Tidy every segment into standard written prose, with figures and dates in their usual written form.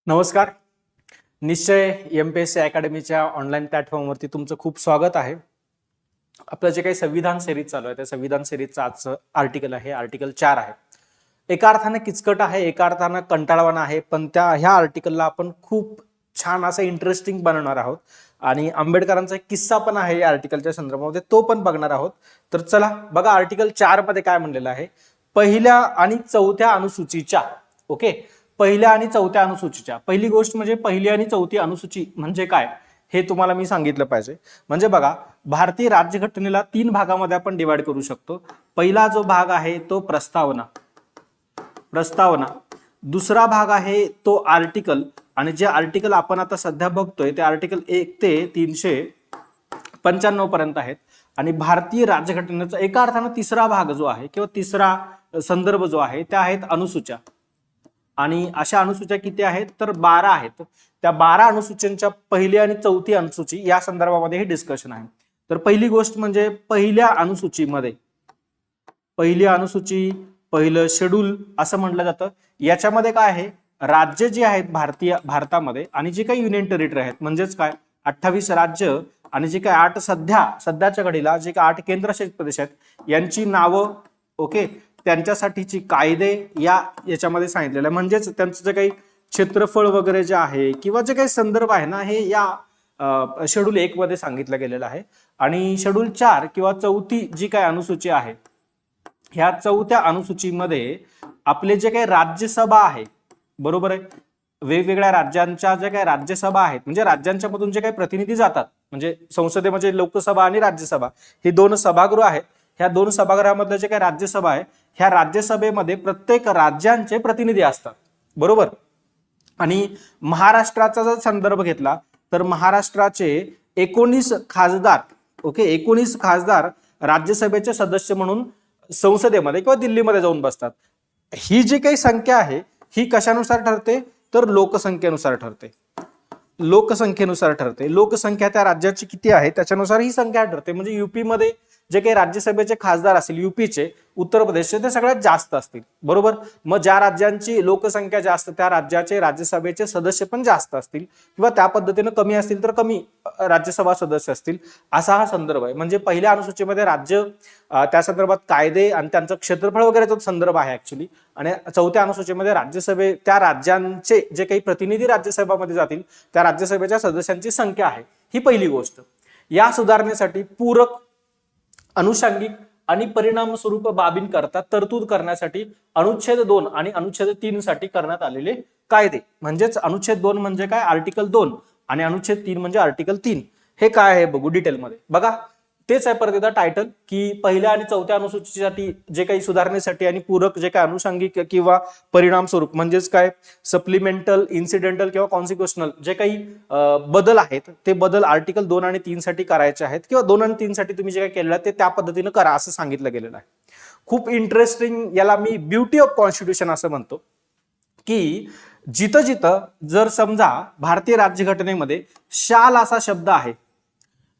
नमस्कार. निश्चय MPSC अकॅडमीच्या online प्लॅटफॉर्मवरती तुमचं खूप स्वागत आहे. आपलं जे काही संविधान सिरीज चालू आहे त्या संविधान सिरीजचं आजचं आर्टिकल आहे आर्टिकल 4 आहे. एका अर्थाने किचकट आहे, एका अर्थाने कंटाळवाणा आहे, पण ह्या आर्टिकलला आपण खूप छान असं इंटरेस्टिंग बनवणार आहोत आणि आंबेडकरांचा एक किस्सा पण आहे या आर्टिकलच्या संदर्भामध्ये, तो पण बघणार आहोत. तर चला बघा, आर्टिकल 4 मध्ये काय म्हणलेलं आहे. पहिल्या आणि चौथ्या अनुसूचीच्या पहिल्या आणि चौथ्या अनुसूचीच्या पहिली गोष्ट म्हणजे पहिली आणि चौथी अनुसूची म्हणजे काय हे तुम्हाला मी सांगितलं पाहिजे. म्हणजे बघा, भारतीय राज्यघटनेला 3 भागामध्ये आपण डिवाइड करू शकतो. पहिला जो भाग आहे तो प्रस्तावना, दुसरा भाग आहे तो आर्टिकल, आणि जे आर्टिकल आपण आता सध्या बघतोय ते आर्टिकल 1 ते 395 पर्यंत आहेत. आणि भारतीय राज्यघटनेचा एका अर्थानं तिसरा भाग जो आहे किंवा तिसरा संदर्भ जो आहे त्या आहेत अनुसूच्या. आणि अशा अनुसूच्या किती आहेत तर 12 आहेत. त्या 12 अनुसूच्यांच्या पहिली आणि चौथी अनुसूची या संदर्भामध्ये हे डिस्कशन आहे. तर पहिली गोष्ट म्हणजे पहिल्या अनुसूचीमध्ये, पहिली अनुसूची, पहिलं शेड्यूल असं म्हटलं जातं. याच्यामध्ये काय आहे, राज्य जे आहेत भारतामध्ये आणि जे काही युनियन टेरिटरी आहेत म्हणजेच काय 28 राज्य आणि जे काही 8 सध्याच्या घडीला जे काही 8 केंद्रशासित प्रदेश आहेत यांची नावं, त्यांच्यासाठीची कायदे याच्यामध्ये सांगितलेलं आहे. म्हणजेच त्यांचं जे काही क्षेत्रफळ वगैरे जे आहे किंवा जे काही संदर्भ आहे ना, हे या शेड्यूल 1 मध्ये सांगितलं गेलेलं आहे. आणि शेड्यूल 4 किंवा चौथी जी काही अनुसूची आहे, ह्या चौथ्या अनुसूचीमध्ये आपले जे काही राज्यसभा आहे, बरोबर आहे, वेगवेगळ्या राज्यांच्या ज्या काही राज्यसभा आहेत म्हणजे राज्यांच्या मधून जे काही प्रतिनिधी जातात, म्हणजे संसदेमध्ये लोकसभा आणि राज्यसभा हे 2 सभागृह आहेत. ह्या 2 सभागृहामधलं जे काही राज्यसभा आहे, ह्या राज्यसभेमध्ये प्रत्येक राज्यांचे प्रतिनिधी असतात, बरोबर. आणि महाराष्ट्राचा जर संदर्भ घेतला तर महाराष्ट्राचे 19 खासदार 19 खासदार राज्यसभेचे सदस्य म्हणून संसदेमध्ये किंवा दिल्लीमध्ये जाऊन बसतात. ही जी काही संख्या आहे ही कशानुसार ठरते तर लोकसंख्येनुसार ठरते. लोकसंख्या त्या राज्याची किती आहे त्याच्यानुसार ही संख्या ठरते. म्हणजे युपी मध्ये जे काही राज्यसभेचे खासदार असतील युपीचे, उत्तर प्रदेशचे, ते सगळ्यात जास्त असतील, बरोबर. मग ज्या राज्यांची लोकसंख्या जास्त त्या राज्याचे राज्यसभेचे सदस्य पण जास्त असतील, किंवा त्या पद्धतीने कमी असतील तर कमी राज्यसभा सदस्य असतील, असा हा संदर्भ आहे. म्हणजे पहिल्या अनुसूचीमध्ये राज्य, त्या संदर्भात कायदे आणि त्यांचं क्षेत्रफळ वगैरेचा संदर्भ आहे ऍक्च्युली. आणि चौथ्या अनुसूचीमध्ये त्या राज्यांचे जे काही प्रतिनिधी राज्यसभामध्ये जातील त्या राज्यसभेच्या सदस्यांची संख्या आहे. ही पहिली गोष्ट. या सुधारणेसाठी पूरक, अनुषंगिक आणि परिणाम स्वरूप बाबींकरता तरतूद करण्यासाठी अनुच्छेद 2 आणि अनुच्छेद 3 साठी करण्यात आलेले कायदे. म्हणजेच अनुच्छेद 2 म्हणजे काय, आर्टिकल 2, आणि अनुच्छेद 3 म्हणजे आर्टिकल 3. हे काय आहे बघू डिटेलमध्ये. बघा, तेच आहे परत एकदा टायटल, की पहिल्या आणि चौथ्या अनुसूचीसाठी जे काही सुधारणेसाठी आणि पूरक जे काही अनुषंगिक किंवा परिणाम स्वरूप म्हणजेच काय सप्लिमेंटल, इन्सिडेंटल किंवा कॉन्सिक्वेशनल जे काही बदल आहेत ते बदल आर्टिकल 2 आणि 3 साठी करायचे आहेत, किंवा 2 आणि 3 साठी तुम्ही जे काही केलेलं आहे ते त्या पद्धतीने करा असं सांगितलं गेलेलं आहे. खूप इंटरेस्टिंग, याला मी ब्युटी ऑफ कॉन्स्टिट्यूशन असं म्हणतो, की जिथं जिथं जर समजा भारतीय राज्यघटनेमध्ये शाल असा शब्द आहे,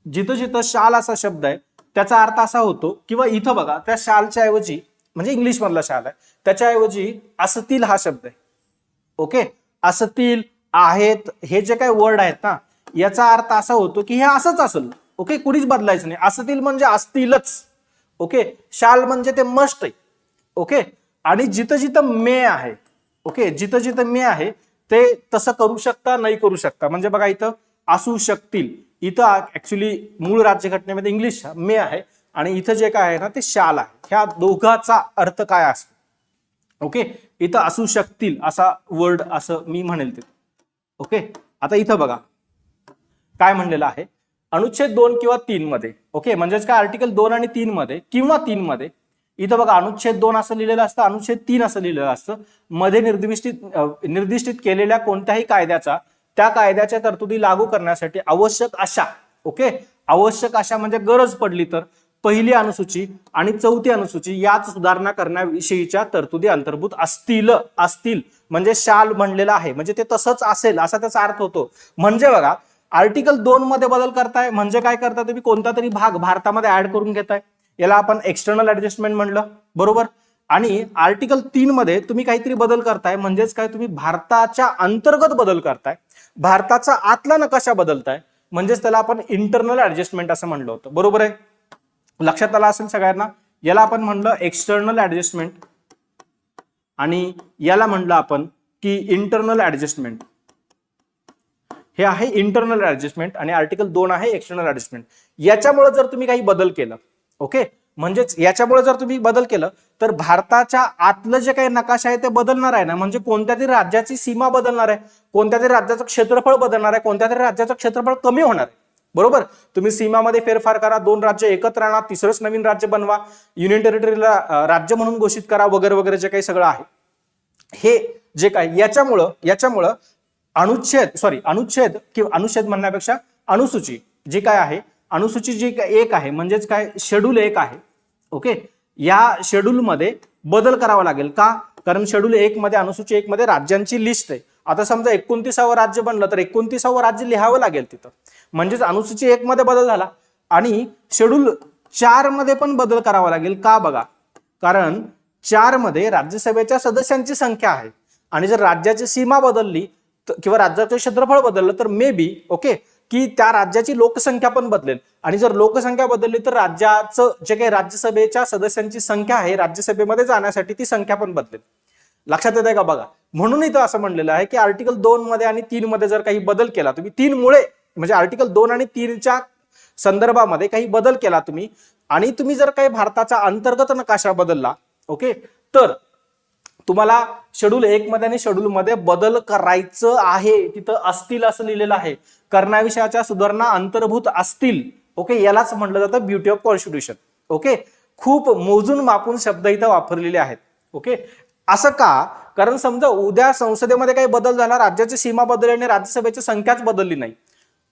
जिथं जिथं शाल असा शब्द आहे त्याचा अर्थ असा होतो, किंवा इथं बघा त्या शालच्या ऐवजी, म्हणजे इंग्लिश मधला शाल आहे त्याच्या ऐवजी असतील हा शब्द आहे. असतील, आहेत, हे जे काही वर्ड आहेत ना, याचा अर्थ असा होतो की हे असंच असेल. कुणीच बदलायचं नाही. असतील म्हणजे असतीलच. शाल म्हणजे ते मस्ट आहे. आणि जिथं जिथं मे आहे, जिथं जिथं मे आहे ते तसं करू शकता, नाही करू शकता. म्हणजे बघा, इथं असू शकतील, इथं ऍक्च्युली मूळ राज्यघटनेमध्ये इंग्लिश मे आहे, आणि इथं जे काय आहे ना ते शाल आहे. ह्या दोघाचा अर्थ काय असतो. इथं असू शकतील असा वर्ड असं मी म्हणेल ते. आता इथं बघा काय म्हणलेलं आहे, अनुच्छेद 2 किंवा 3 मध्ये. म्हणजेच काय, आर्टिकल 2 आणि 3 मध्ये किंवा 3 मध्ये, इथं बघा अनुच्छेद 2 असं लिहिलेलं असतं, अनुच्छेद 3 असं लिहिलेलं असतं. मध्ये निर्दिष्टित केलेल्या कोणत्याही कायद्याचा त्या कायद्याच्या तरतुदी लागू करण्यासाठी आवश्यक अशा म्हणजे गरज पडली तर पहिली अनुसूची आणि चौथी अनुसूची यात सुधारणा करण्याविषयीच्या तरतुदी अंतर्भूत असतील. म्हणजे शाल म्हणलेला आहे म्हणजे ते तसंच असेल असा त्याचा अर्थ होतो. म्हणजे बघा, आर्टिकल 2 मध्ये बदल करताय म्हणजे काय करताय तुम्ही, कोणता तरी भाग भारतामध्ये ऍड करून घेताय, याला आपण एक्सटर्नल ऍडजस्टमेंट म्हणलं, बरोबर. आणि आर्टिकल 3 मध्ये तुम्ही काहीतरी बदल करताय, म्हणजेच काय, तुम्ही भारताच्या अंतर्गत बदल करताय, भारताचा आतला नकाशा बदलताय, म्हणजेच त्याला आपण इंटरनल ऍडजस्टमेंट असं म्हणलं होतं. बरोबर आहे, लक्षात आलं असेल सगळ्यांना. याला आपण म्हणलं एक्सटर्नल ऍडजस्टमेंट आणि याला म्हणलं आपण की इंटरनल ऍडजस्टमेंट. हे आहे इंटरनल ऍडजस्टमेंट आणि आर्टिकल 2 आहे एक्सटर्नल ऍडजस्टमेंट. याच्यामुळे जर तुम्ही काही बदल केलं, ओके, म्हणजेच याच्यामुळे जर तुम्ही बदल केलं तर भारताच्या आतलं जे काही नकाशा आहे ते बदलणार आहे ना, म्हणजे कोणत्या तरी राज्याची सीमा बदलणार आहे, कोणत्या तरी राज्याचं क्षेत्रफळ बदलणार आहे, कोणत्या तरी राज्याचं क्षेत्रफळ कमी होणार आहे. बरोबर, तुम्ही सीमामध्ये फेरफार करा, 2 राज्य एकत्र आणा, तिसरंच नवीन राज्य बनवा, युनियन टेरिटरीला राज्य म्हणून घोषित करा, वगैरे वगैरे जे काही सगळं आहे, हे जे काही याच्यामुळं अनुच्छेद किंवा अनुच्छेद म्हणण्यापेक्षा अनुसूची जी काय आहे, अनुसूची जी एक आहे, म्हणजेच काय, शेड्यूल 1 आहे. ओके, या शेड्यूल मध्ये बदल करावा लागेल. का? कारण शेड्यूल 1 मध्ये, अनुसूची 1 मध्ये राज्यांची लिस्ट आहे. आता समजा 29व राज्य बनलं तर 29व राज्य लिहावं लागेल तिथं, म्हणजेच अनुसूची 1 मध्ये बदल झाला. आणि शेड्यूल 4 मध्ये पण बदल करावा लागेल. का? बघा, कारण 4 मध्ये राज्यसभेच्या सदस्यांची संख्या आहे आणि जर राज्याची सीमा बदलली किंवा राज्याचं क्षेत्रफळ बदललं तर मे बी, ओके, की त्या राज्याची लोकसंख्या पण बदलेल आणि जर लोकसंख्या बदलली तर राज्याचं जे काही राज्यसभेच्या सदस्यांची संख्या आहे राज्यसभेमध्ये जाण्यासाठी ती संख्या पण बदलेल. लक्षात येत आहे का? बघा, म्हणून इथं असं म्हणलेलं आहे की आर्टिकल 2 मध्ये आणि 3 मध्ये जर काही बदल केला तुम्ही, 3 मुळे म्हणजे आर्टिकल 2 आणि 3च्या संदर्भामध्ये काही बदल केला तुम्ही आणि तुम्ही जर काही भारताचा अंतर्गत नकाशा बदलला, ओके, तर तुम्हाला शेड्यूल 1 मध्ये आणि शेड्यूल मध्ये बदल करायचं आहे. तिथं असतील असं लिहिलेलं आहे, करण्याविषयाच्या सुधारणा अंतर्भूत असतील. ओके, यालाच म्हटलं जातं ब्युटी ऑफ कॉन्स्टिट्यूशन. ओके, खूप मोजून मापून शब्द इथं वापरलेले आहेत. ओके, असं का? कारण समजा उद्या संसदेमध्ये काही बदल झाला, राज्याची सीमा बदलली आणि राज्यसभेची संख्याच बदलली नाही,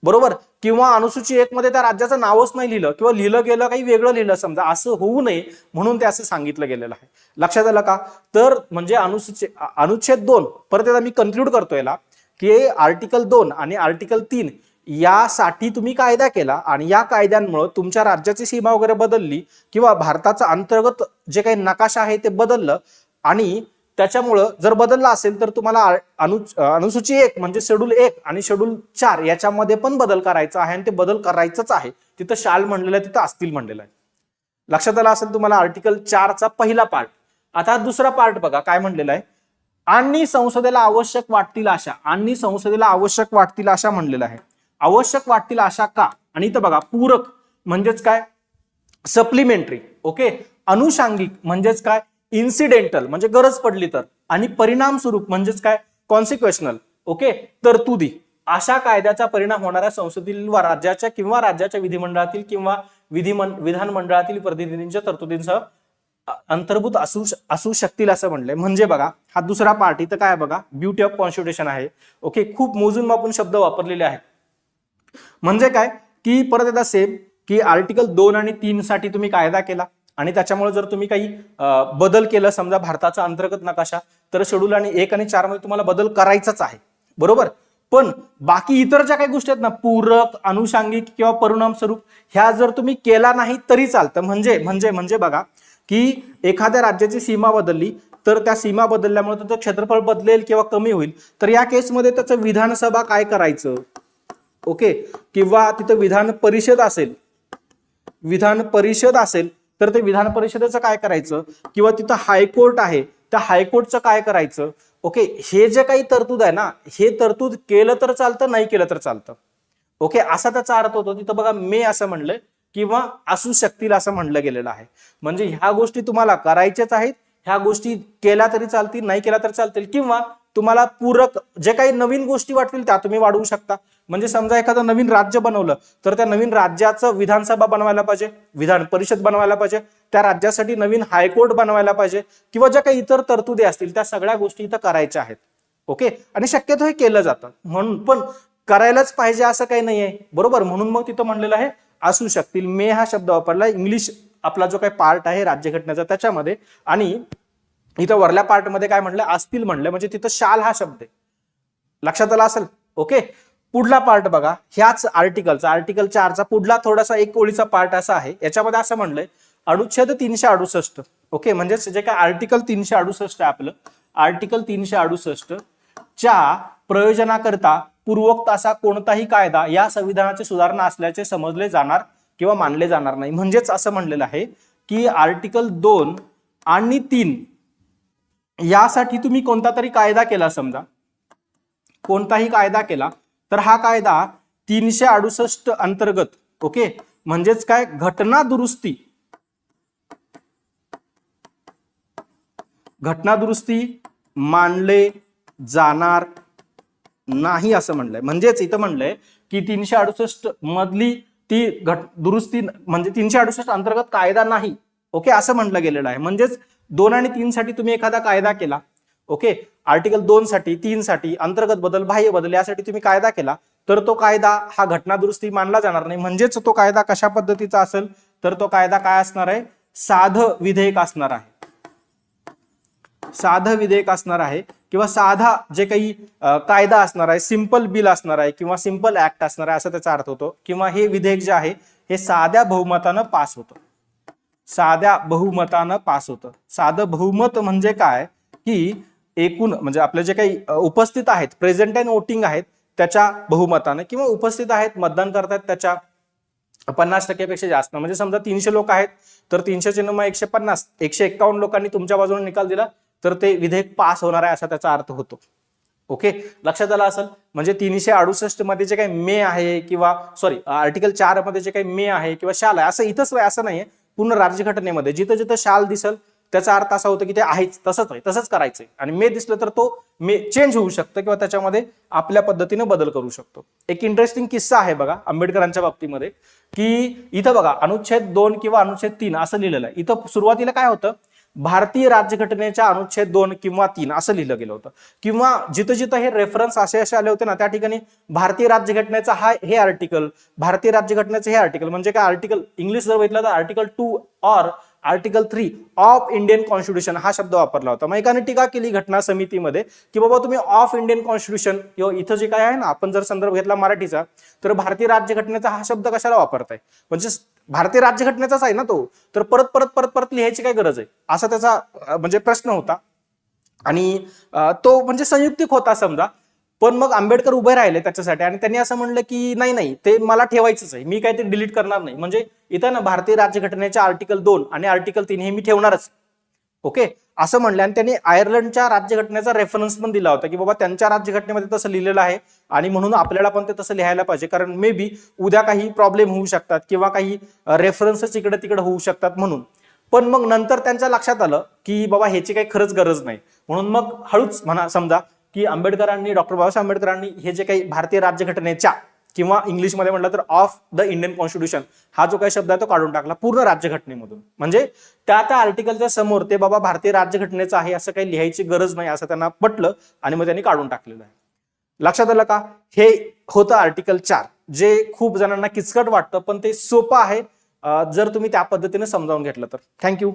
बरोबर, किंवा अनुसूची 1 मध्ये त्या राज्याचं नावच नाही लिहिलं किंवा लिहिलं गेलं काही वेगळं लिहिलं, समजा असं होऊ नये म्हणून ते असं सांगितलं गेलेलं आहे. लक्षात आलं का? तर म्हणजे अनुच्छेद 2, परत एकदा मी कन्क्लूड करतो याला, की आर्टिकल 2 आणि आर्टिकल 3 यासाठी तुम्ही कायदा केला आणि या कायद्यांमुळे तुमच्या राज्याची सीमा वगैरे बदलली किंवा भारताचा अंतर्गत जे काही नकाशा आहे ते बदललं आणि त्याच्यामुळं जर बदलला असेल तर तुम्हाला अनुसूची 1 म्हणजे शेड्यूल 1 आणि शेड्यूल 4 याच्यामध्ये पण बदल करायचा आहे आणि ते बदल करायचंच आहे. तिथं शाल म्हणलेलं आहे, तिथं असतील म्हणलेलं आहे. लक्षात आलं असेल तुम्हाला आर्टिकल 4चा पहिला पार्ट. आता दुसरा पार्ट बघा काय म्हणलेला आहे, आणि संसदेला आवश्यक वाटतील अशा, आणि संसदेला आवश्यक वाटतील अशा म्हणलेलं आहे. आवश्यक वाटतील अशा का? आणि इथं बघा पूरक म्हणजेच काय, सप्लिमेंटरी. ओके, अनुषंगिक म्हणजेच काय, इन्सिडेंटल म्हणजे गरज पडली तर, आणि परिणाम स्वरूप म्हणजेच काय, कॉन्सिक्वेशनल. ओके, तरतुदी. अशा कायद्याचा परिणाम होणाऱ्या संसदेतील व राज्याच्या किंवा राज्याच्या विधिमंडळातील किंवा विधानमंडळातील प्रतिनिधींच्या तरतुदींसह अंतर्भूत असू शकतील असं म्हणलंय. म्हणजे बघा हा दुसरा पार्ट इथं काय बघा, ब्युटी ऑफ कॉन्स्टिट्यूशन आहे. ओके, खूप मोजून मापून शब्द वापरलेले आहेत. म्हणजे काय की परत एकदा सेम की आर्टिकल 2 आणि 3 साठी तुम्ही कायदा केला आणि त्याच्यामुळे जर तुम्ही काही बदल केलं, समजा भारताचा अंतर्गत नकाशा, तर शेड्यूल आणि 1 आणि 4 मध्ये तुम्हाला बदल करायचाच आहे, बरोबर. पण बाकी इतर ज्या काही गोष्टी आहेत ना, पूरक, अनुषंगिक किंवा परिणाम स्वरूप, ह्या जर तुम्ही केला नाही तरी चालतं. म्हणजे बघा की एखाद्या राज्याची सीमा बदलली तर त्या सीमा बदलल्यामुळे त्याचं क्षेत्रफळ बदलेल किंवा कमी होईल, तर या केसमध्ये त्याचं विधानसभा काय करायचं, ओके, किंवा तिथं विधान परिषद असेल तर ते विधान परिषदेचं काय करायचं, किंवा तिथं हायकोर्ट आहे त्या हायकोर्टचं काय करायचं. ओके, हे जे काही तरतूद आहे ना, हे तरतूद केलं तर चालतं, नाही केलं तर चालतं. ओके, असा त्याचा अर्थ होतो. तिथं बघा मे असं म्हणलंय किंवा असू शकतील असं म्हणलं गेलेलं आहे. म्हणजे ह्या गोष्टी तुम्हाला करायच्याच आहेत, ह्या गोष्टी केल्या तरी चालतील, नाही केल्या तर चालतील, किंवा तुम्हाला पूरक जे काही नवीन गोष्टी वाटतील त्या तुम्ही वाढवू शकता. म्हणजे समजा एखादं नवीन राज्य बनवलं तर त्या नवीन राज्याचं विधानसभा बनवायला पाहिजे, विधान परिषद बनवायला पाहिजे, त्या राज्यासाठी नवीन हायकोर्ट बनवायला पाहिजे, किंवा ज्या काही इतर तरतुदी असतील त्या सगळ्या गोष्टी इथं करायच्या आहेत. ओके, आणि शक्यतो हे केलं जातं, म्हणून पण करायलाच पाहिजे असं काही नाहीये, बरोबर. म्हणून मग तिथं म्हणलेलं आहे असू शकतील. मे हा शब्द वापरला इंग्लिश आपला जो काही पार्ट आहे राज्यघटनेचा त्याच्यामध्ये, आणि इथं वरल्या पार्ट मध्ये काय म्हणलं, असतील म्हणलं, म्हणजे तिथं शाल हा शब्द आहे. लक्षात आला असेल. ओके, पुढला पार्ट बघा, ह्याच आर्टिकलचा, आर्टिकल 4चा पुढला थोडासा एक ओळीचा पार्ट असा आहे. याच्यामध्ये असं म्हणलंय अनुच्छेद 368. ओके, म्हणजेच जे काय आर्टिकल 368 आहे आपलं, आर्टिकल 368 च्या प्रयोजनाकरता पूर्वोक्त असा कोणताही कायदा या संविधानाची सुधारणा असल्याचे समजले जाणार किंवा मानले जाणार नाही. म्हणजेच असं म्हणलेलं आहे की आर्टिकल 2 आणि 3 यासाठी तुम्ही कोणता तरी कायदा केला, समजा कोणताही कायदा केला, तर हा कायदा 368 अंतर्गत, ओके, म्हणजेच काय, घटना दुरुस्ती मानले जाणार नाही असं म्हणलंय. म्हणजेच इथं म्हणलंय की 368 मधली ती दुरुस्ती म्हणजे 368 अंतर्गत कायदा नाही, ओके, असं म्हटलं गेलेलं आहे. म्हणजेच 2 आणि 3 साठी तुम्ही एखादा कायदा केला, ओके, आर्टिकल 2 साठी 3 साठी अंतर्गत बदल बाह्य बदल यासाठी तुम्ही कायदा केला, तर तो कायदा हा घटना दुरुस्ती मानला जाणार नाही. म्हणजेच तो कायदा कशा पद्धतीचा असेल, तर तो कायदा काय असणार आहे, साधं विधेयक असणार आहे. साधं विधेयक असणार आहे किंवा साधा जे काही कायदा असणार आहे, सिंपल बिल असणार आहे किंवा सिंपल ऍक्ट असणार आहे, असा त्याचा अर्थ होतो. किंवा हे विधेयक जे आहे हे साध्या बहुमतानं पास होतं. साध्या बहुमतानं पास होतं. साधं बहुमत म्हणजे काय, की एकूण म्हणजे आपले जे काही उपस्थित आहेत, प्रेझेंट अँड वोटिंग आहेत, त्याच्या बहुमतानं किंवा उपस्थित आहेत, मतदान करतात त्याच्या 50% पेक्षा जास्त. म्हणजे समजा 300 लोक आहेत, तर 300 चे 150, 151 लोकांनी तुमच्या बाजूने निकाल दिला, तर ते विधेयक पास होणार आहे असा त्याचा अर्थ होतो. ओके, लक्षात आलं असेल. म्हणजे 368 मध्ये जे काही मे आहे किंवा सॉरी आर्टिकल 4 मध्ये जे काही मे आहे किंवा शाल आहे, असं इथंच असं नाहीये. पूर्ण राज्यघटनेमध्ये जिथं जिथं शाल दिसल त्याचा अर्थ असा होतो की ते आहेच, तसंच आहे, तसंच करायचंय. आणि मे दिसलं तर तो मे चेंज होऊ शकतं किंवा त्याच्यामध्ये आपल्या पद्धतीने बदल करू शकतो. एक इंटरेस्टिंग किस्सा आहे बघा आंबेडकरांच्या बाबतीमध्ये, की इथं बघा अनुच्छेद 2 किंवा अनुच्छेद 3 असं लिहिलेलं आहे. इथं सुरुवातीला काय होतं, भारतीय राज्यघटनेच्या अनुच्छेद 2 किंवा 3 असं लिहिलं गेलं होतं. किंवा जिथं जिथं हे रेफरन्स असे आले होते ना, त्या ठिकाणी भारतीय राज्यघटनेचा हे आर्टिकल, भारतीय राज्यघटनेचं हे आर्टिकल, म्हणजे काय आर्टिकल इंग्लिश जर बघितलं तर आर्टिकल 2 और आर्टिकल 3 ऑफ इंडियन कॉन्स्टिट्यूशन हा शब्द वापरला होता. मग एकाने टीका केली घटना समितीमध्ये की बाबा तुम्ही ऑफ इंडियन कॉन्स्टिट्यूशन किंवा इथं जे काय आहे ना, आपण जर संदर्भ घेतला मराठीचा, तर भारतीय राज्यघटनेचा हा शब्द कशाला वापरताय, म्हणजे भारतीय राज्यघटनेचाच आहे ना तो, तर परत परत परत परत लिहायची काय गरज आहे, असा त्याचा म्हणजे प्रश्न होता. आणि तो म्हणजे संयुक्तिक होता समजा. पण मग आंबेडकर उभे राहिले त्याच्यासाठी आणि त्यांनी असं म्हणलं की नाही नाही, ते मला ठेवायचंच आहे, मी काही ते डिलीट करणार नाही. म्हणजे इथं ना भारतीय राज्यघटनेच्या आर्टिकल 2 आणि आर्टिकल 3 हे मी ठेवणारच, ओके, असं म्हणलं. आणि त्यांनी आयर्लंडच्या राज्यघटनेचा रेफरन्स पण दिला होता की बाबा त्यांच्या राज्यघटनेमध्ये तसं लिहिलेलं आहे आणि म्हणून आपल्याला पण ते तसं लिहायला पाहिजे, कारण मे बी उद्या काही प्रॉब्लेम होऊ शकतात किंवा काही रेफरन्सेस इकडे तिकडे होऊ शकतात म्हणून. पण मग नंतर त्यांच्या लक्षात आलं की बाबा ह्याची काही खरंच गरज नाही, म्हणून मग हळूच म्हणा समजा की आंबेडकरांनी, डॉक्टर बाबासाहेब आंबेडकरांनी हे जे काही भारतीय राज्यघटनेच्या किंवा इंग्लिशमध्ये म्हटलं तर ऑफ द इंडियन कॉन्स्टिट्यूशन हा जो काही शब्द आहे तो काढून टाकला पूर्ण राज्यघटनेमधून. म्हणजे त्या आर्टिकलच्या समोर ते बाबा भारतीय राज्यघटनेचं आहे असं काही लिहायची गरज नाही असं त्यांना पटलं आणि मग त्यांनी काढून टाकलेलं आहे. लक्षात आलं का? हे होतं आर्टिकल 4, जे खूप जणांना किचकट वाटतं पण ते सोपं आहे जर तुम्ही त्या पद्धतीने समजावून घेतलं तर. थँक्यू.